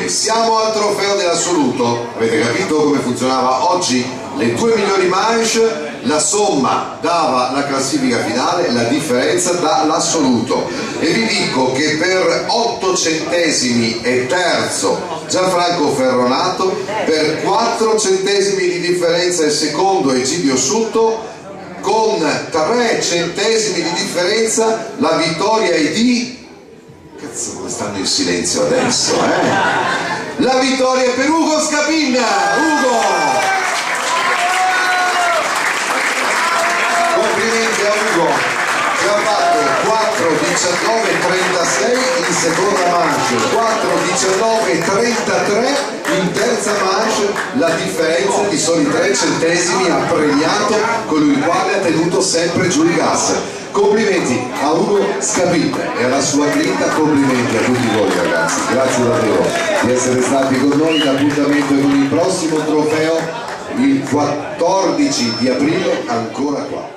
bene, siamo al trofeo dell'assoluto. Avete capito come funzionava oggi? Le due migliori manche, la somma dava la classifica finale, la differenza dà l'assoluto. E vi dico che per 8 centesimi è terzo Gianfranco Ferronato, per 4 centesimi di differenza è secondo Egidio Sutto, con 3 centesimi di differenza la vittoria è di... Cazzo, come stanno in silenzio adesso, eh? La vittoria è per Ugo Scapinna! Ugo! Complimenti a Ugo, che ha fatto 4:19:36 in seconda manche, 4:19:33 in terza manche. La differenza di soli 3 centesimi ha premiato colui il quale ha tenuto sempre giù il gas. Complimenti a Ugo Scapinna e alla sua grinta, complimenti a tutti voi ragazzi, grazie davvero di essere stati con noi. L'appuntamento è con il prossimo trofeo il 14 di aprile, ancora qua.